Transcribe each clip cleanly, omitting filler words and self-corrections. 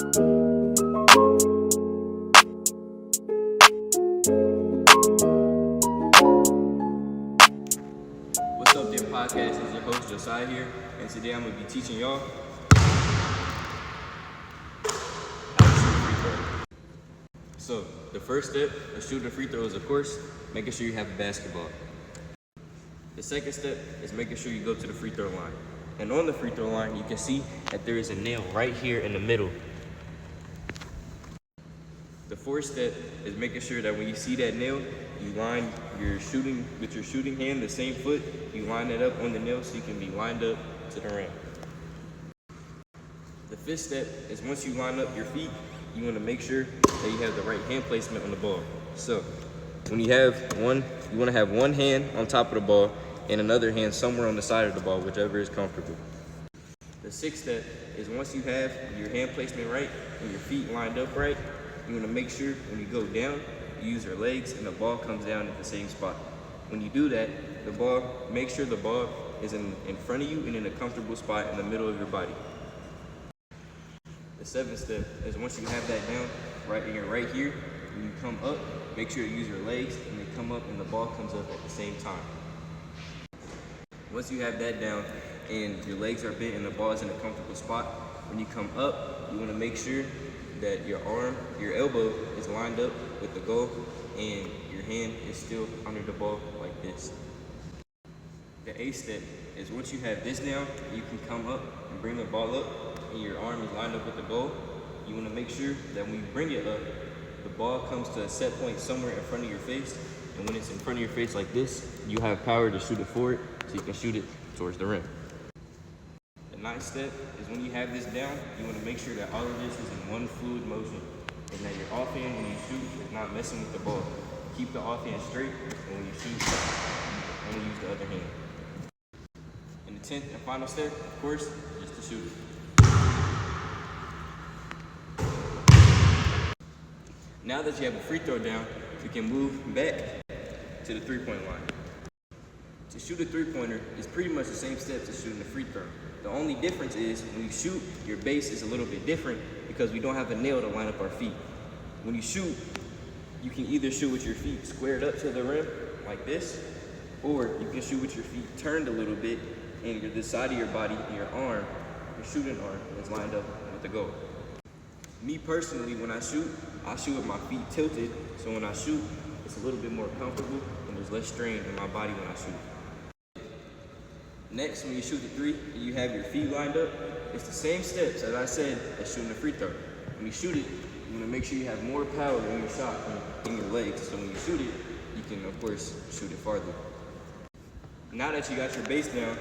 What's up, dear podcast? It's your host Josiah here, and today I'm gonna be teaching y'all how to shoot a free throw. So the first step of shooting a free throw is, of course, making sure you have a basketball. The second step is making sure you go to the free throw line. And on the free throw line, you can see that there is a nail right here in the middle. The fourth step is making sure that when you see that nail, you line your shooting with your shooting hand, the same foot, you line it up on the nail so you can be lined up to the rim. The fifth step is once you line up your feet, you want to make sure that you have the right hand placement on the ball. So when you want to have one hand on top of the ball and another hand somewhere on the side of the ball, whichever is comfortable. The sixth step is once you have your hand placement right and your feet lined up right, you want to make sure when you go down, you use your legs and the ball comes down at the same spot. When you do that, make sure the ball is in front of you and in a comfortable spot in the middle of your body. The seventh step is once you have that down, right here, when you come up, make sure you use your legs and they come up and the ball comes up at the same time. Once you have that down and your legs are bent and the ball is in a comfortable spot, when you come up, you want to make sure that your elbow is lined up with the goal and your hand is still under the ball like this. The eighth step is once you have this down, you can come up and bring the ball up and your arm is lined up with the goal. You want to make sure that when you bring it up, the ball comes to a set point somewhere in front of your face, and when it's in front of your face like this, you have power to shoot it forward so you can shoot it towards the rim. The ninth step is when you have this down, you want to make sure that all of this is in one fluid motion and that your offhand when you shoot is not messing with the ball. Keep the offhand straight, and when you shoot, only use the other hand. And the 10th and final step, of course, is to shoot it. Now that you have a free throw down, you can move back to the three-point line. To shoot a three-pointer is pretty much the same steps as shooting a free throw. The only difference is when you shoot, your base is a little bit different because we don't have a nail to line up our feet. When you shoot, you can either shoot with your feet squared up to the rim like this, or you can shoot with your feet turned a little bit and the side of your body and your shooting arm is lined up with the goal. Me personally, when I shoot with my feet tilted, so when I shoot, it's a little bit more comfortable and there's less strain in my body when I shoot. Next, when you shoot the three and you have your feet lined up, it's the same steps as I said as shooting a free throw. When you shoot it, you want to make sure you have more power in your shot in your legs, so when you shoot it, you can, of course, shoot it farther. Now that you got your base down,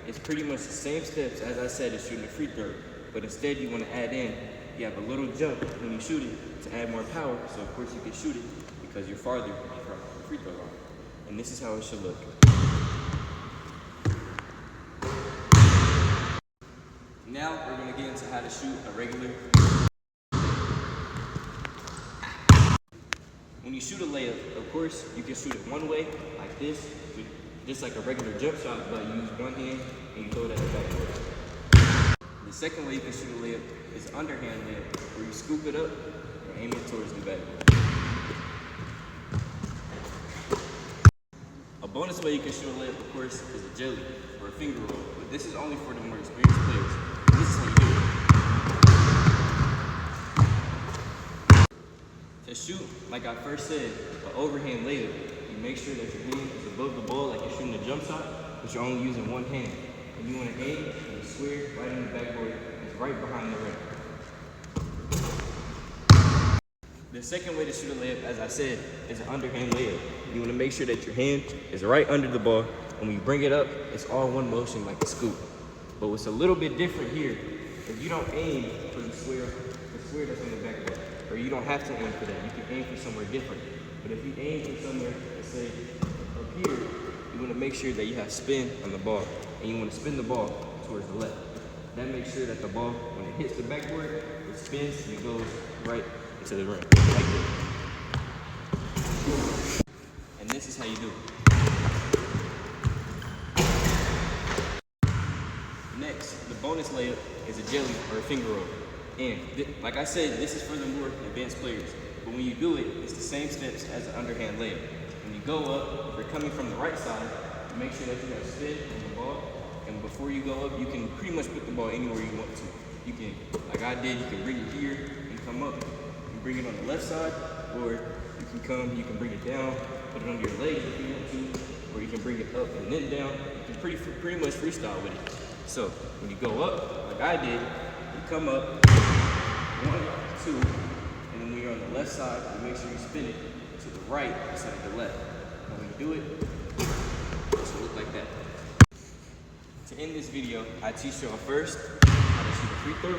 it's pretty much the same steps as I said as shooting a free throw, but instead you want to add in, you have a little jump when you shoot it to add more power, so of course you can shoot it because you're farther from the free throw line. And this is how it should look. Now we're going to get into how to shoot a regular. When you shoot a layup, of course, you can shoot it one way, like this, just like a regular jump shot, but you use one hand and you throw it at the backboard. The second way you can shoot a layup is underhand layup, where you scoop it up and aim it towards the backboard. A bonus way you can shoot a layup, of course, is a jelly or a finger roll, but this is only for the more experienced players. And this is how you do it. To shoot, like I first said, an overhand layup, you make sure that your hand is above the ball like you're shooting a jump shot, but you're only using one hand. And you want to aim and square right in the backboard. It's right behind the rim. The second way to shoot a layup, as I said, is an underhand layup. You want to make sure that your hand is right under the ball, and when you bring it up, it's all one motion like a scoop. But what's a little bit different here, if you don't aim for the square that's on the backboard, or you don't have to aim for that, you can aim for somewhere different. But if you aim for somewhere, let's say up here, you want to make sure that you have spin on the ball, and you want to spin the ball towards the left. That makes sure that the ball, when it hits the backboard, it spins and it goes right into the rim, like this. And this is how you do it. Next, the bonus layup is a jelly or a finger roll. And like I said, this is for the more advanced players. But when you do it, it's the same steps as an underhand layup. When you go up, if you're coming from the right side, make sure that you have spin on the ball. And before you go up, you can pretty much put the ball anywhere you want to. You can, like I did, you can bring it here and come up. You can bring it on the left side, or you can bring it down, put it under your legs if you want to, or you can bring it up and then down. You can pretty much freestyle with it. So when you go up, like I did, you come up, 1, 2, and then when you're on the left side, you make sure you spin it to the right instead of the left. And when you do it, it should look like that. To end this video, I teach y'all first how to shoot a free throw.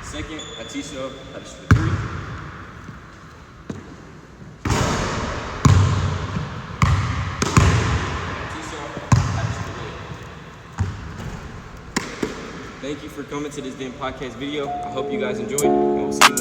Second, I teach y'all how to shoot a 3. Thank you for coming to this damn podcast video. I hope you guys enjoyed, and we'll see you